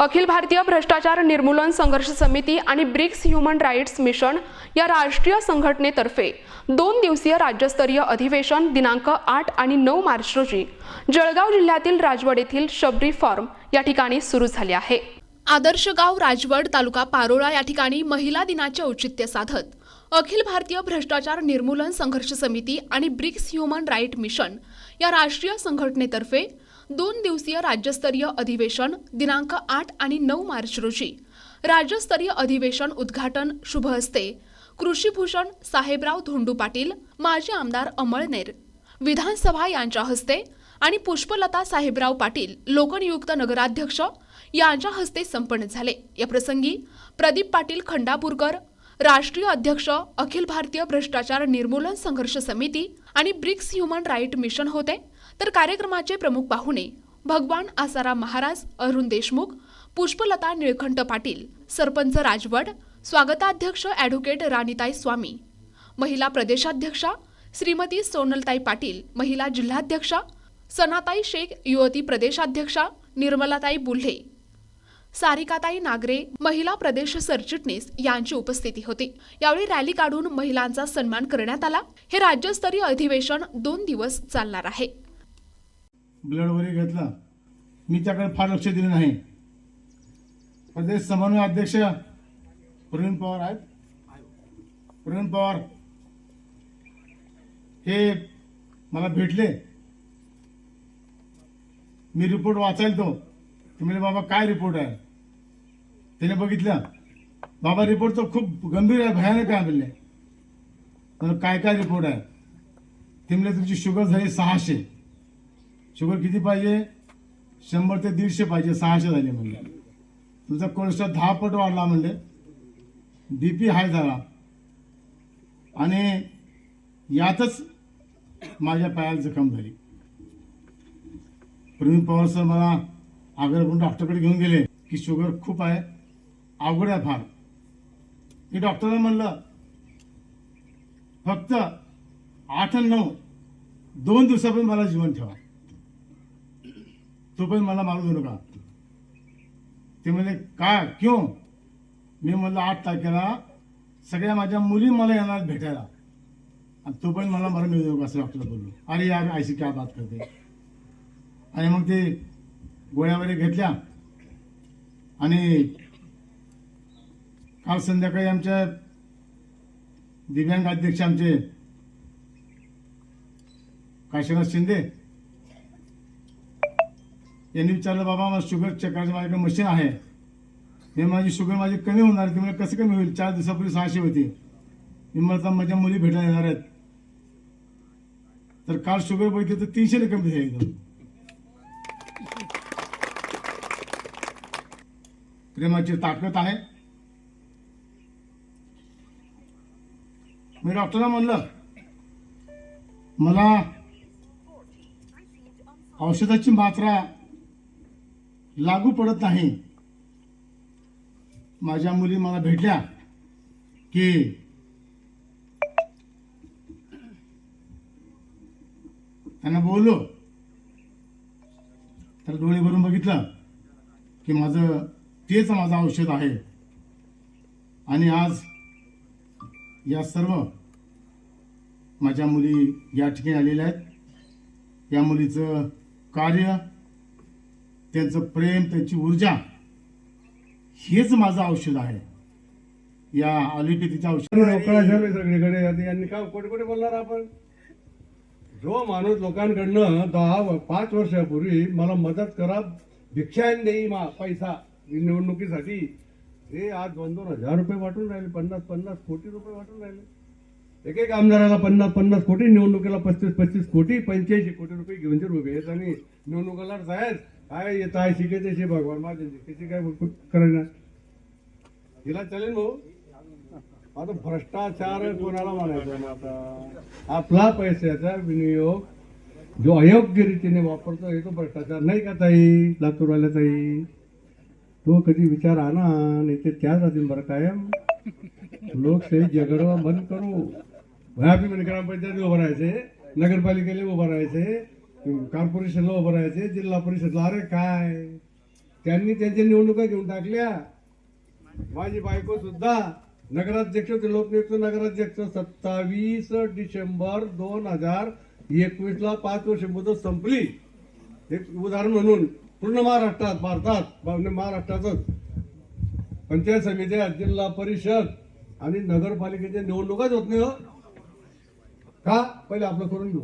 अखिल भारतीय भ्रष्टाचार निर्मूलन संघर्ष समिती आणि ब्रिक्स ह्युमन राईट्स मिशन या राष्ट्रीय संघटनेतर्फे 2 दिवसीय राज्यस्तरीय अधिवेशन दिनांक 8 आणि 9 मार्च रोजी जळगाव जिल्ह्यातील राजवड येथील शबरी फार्म या ठिकाणी सुरू झाले आहे। आदर्श गाव राजवड तालुका पारोळा या ठिकाणी महिला दिनाचे औचित्य साधत अखिल भारतीय भ्रष्टाचार निर्मूलन संघर्ष समिती आणि ब्रिक्स ह्युमन राईट मिशन या राष्ट्रीय संघटनेतर्फे 2 दिवसीय राज्यस्तरीय अधिवेशन दिनांक 8 आणि 9 मार्च रोजी राज्यस्तरीय अधिवेशन उद्घाटन शुभ हस्ते कृषीभूषण साहेबराव धोंडू पाटील, माजी आमदार अमळनेर विधानसभा यांच्या हस्ते आणि पुष्पलता साहेबराव पाटील लोकनियुक्त नगराध्यक्ष यांच्या हस्ते संपन्न झाले। या प्रसंगी प्रदीप पाटील खंडापूरकर राष्ट्रीय अध्यक्ष अखिल भारतीय भ्रष्टाचार निर्मूलन संघर्ष समिती आणि ब्रिक्स ह्युमन राईट मिशन होते। तर कार्यक्रमाचे प्रमुख पाहुणे भगवान आसाराम महाराज, अरुण देशमुख, पुष्पलता निळकंठ पाटील, सरपंच राजवड, स्वागताध्यक्ष ॲडव्होकेट राणीताई स्वामी, महिला प्रदेशाध्यक्षा श्रीमती सोनलताई पाटील, महिला जिल्हाध्यक्षा सनाताई शेख, युवती प्रदेशाध्यक्षा निर्मलाताई बुल्हे, सारिकाताई नागरे, महिला प्रदेश सरचिटणीस यांची उपस्थिती होती। यावेळी रॅली काढून महिलांचा सन्मान करण्यात आला। हे राज्यस्तरीय अधिवेशन 2 दिवस चालणार आहे। ब्लड वगैरे घेतला, मी त्याकडे फार लक्ष दिले नाही। प्रदेश समन्वय अध्यक्ष प्रवीण पवार आहेत, प्रवीण पवार हे मला भेटले। मी रिपोर्ट वाचायला ते म्हणजे बाबा काय रिपोर्ट आहे, त्याने बघितलं बाबा रिपोर्ट तर खूप गंभीर आहे, भयानक आहे म्हणले। काय काय रिपोर्ट आहे ते म्हणले तुमची शुगर झाली 600, शुगर किती पाहिजे 100 ते 150 पाहिजे, 600 झाले म्हणले। तुमचा कोलेस्ट्रॉल 10 पट वाढला म्हणले, बीपी हाय झाला आणि यातच माझ्या पायाला जखम झाली। प्रवीण पवार सर मला आग्रह करून डॉक्टरकडे घेऊन गेले की शुगर खूप आहे, अवघड आहे फार। मी डॉक्टरला म्हणलं फक्त 8 आणि 9 2 दिवसापर्यंत मला जीवन ठेवा, तोपर्यंत मला मारू देऊ नका। ते म्हणले का क्यों? मी म्हणलं 8 तारखेला सगळ्या माझ्या मुली मला येणार भेटायला आणि तोपर्यंत मला मरण मिळू देऊ नका असं डॉक्टरला बोललो। अरे यार ऐसी क्या बात करते। आणि मग ते गोळ्या वगैरे घेतल्या आणि काल संध्याकाळी आमच्या दिव्यांग अध्यक्ष आमचे काशीनाथ शिंदे यांनी विचारलं बाबा मला शुगर चेक करायचं, माझ्याकडे मशीन आहे, मी माझी शुगर माझी कमी होणार, ती म्हणजे कसं कमी होईल, 4 दिवसापूर्वी 600 होती, मी म्हणता माझ्या मुली भेटायला येणार आहेत। तर काल शुगर बघितली तर 300 ने कमी झाली एकदम। प्रेमाची ताकद आहे। मी डॉक्टरला म्हणलं मला औषधाची मात्रा लागू पडत नाही। माझ्या मुली मला भेटल्या की त्यांना बोललो तर डोळे भरून बघितलं की तेच माझं औषध आहे। आणि आज या सर्व माझ्या मुली या ठिकाणी आलेल्या आहेत। या मुलीचं कार्य, त्यांचं प्रेम, त्यांची ऊर्जा हेच माझं औषध आहे। या अलिपितीचं औषध सगळीकडे यांनी काय कोटी बोलणार आपण। जो माणूस लोकांकडनं 5 वर्षापूर्वी मला मदत करा, भिक्षान देई पैसा निवडणुकीसाठी, हे आज 2-2 हजार रुपये वाटून राहिले, 50-50 कोटी रुपये वाटून राहिले। एक आमदाराला 50-50 कोटी, निवडणुकीला 35-35 कोटी, 85 कोटी रुपये घेऊन जर उभे आहेत आणि निवडणुकीला साहेब काय येत आहे शिकायचे भगवान माझे त्याची काय करायला तिला चालेल भाऊ। आता भ्रष्टाचार कोणाला म्हणायचा? आता आपला पैशाचा विनियोग जो अयोग्य रीतीने वापरतो हे तो भ्रष्टाचार नाही का ताई, लातूरवाल्या ताई? तो कधी विचार आणा, नाही ते त्याच राहतील बरं कायम। लोकशाही जगडवा बंद करू। भयापी म्हणजे ग्रामपंचायतीला उभं राहायचे, नगरपालिकेला उभं राहायचे, कॉर्पोरेशनला उभं राहायचे, जिल्हा परिषदला, अरे काय त्यांनी त्यांच्या निवडणुका घेऊन टाकल्या. माझी बायको सुद्धा नगराध्यक्ष होते, लोकनियुक्त नगराध्यक्ष. 27 डिसेंबर 2021 ला 5 वर्ष मुदत संपली. एक उदाहरण म्हणून पूर्ण महाराष्ट्रात, भारतात, महाराष्ट्रातच पंचायत समित्या, जिल्हा परिषद आणि नगरपालिकेच्या निवडणुकाच होत नाही. हो का? पहिले आपलं करून घेऊ.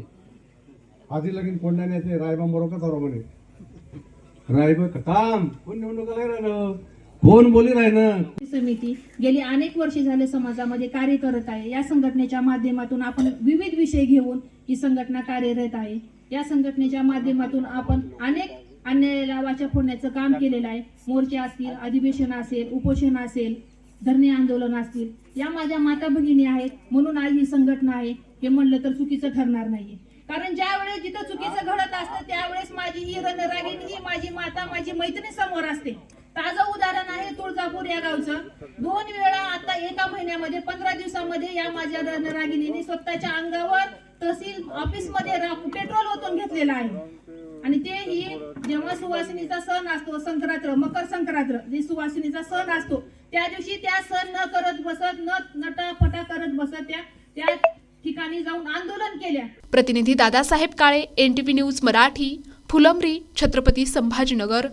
आधी लगीन कोणत्या येते रायबा मरोका चालू म्हणे. रायबा काम कोण निवडणुका नाही राहिलं, कोण बोली राहिलं. समिती गेली अनेक वर्षे झाले समाजामध्ये कार्य करत आहे. या संघटनेच्या माध्यमातून आपण विविध विषय घेऊन ही संघटना कार्यरत आहे. या संघटनेच्या माध्यमातून आपण अनेक अन्यायाला वाचा फोडण्याचं काम केलेलं आहे. मोर्चे असतील, अधिवेशन असेल, उपोषण असेल, धरणे आंदोलन असतील. या माझ्या माता भगिनी आहेत म्हणून आज ही संघटना आहे हे म्हणलं तर चुकीचं ठरणार नाहीये. कारण ज्या वेळेस जिथं चुकीचं घडत असतं त्यावेळेस माझी ही रणरागिणी, ही माझी माता, माझी मैत्रीण समोर असते. ताजं उदाहरण आहे तुळजापूर या गावचं. 2 वेळा आता एका महिन्यामध्ये 15 दिवसामध्ये या माझ्या रणरागिणीने स्वतःच्या अंगावर तहसील ऑफिस मध्ये पेट्रोल ओतून घेतलेलं आहे. आणि तेही जेव्हा सुवासिनीचा सण असतो, संक्रांत, मकर संक्रांत, जे सुवासिनीचा सण असतो त्या दिवशी त्या सण न करत बसत, न नटाफटा करत बसत त्या ठिकाणी जाऊन आंदोलन केल्या. प्रतिनिधी दादासाहेब काळे, NTV न्यूज मराठी, फुलंब्री, छत्रपती संभाजीनगर.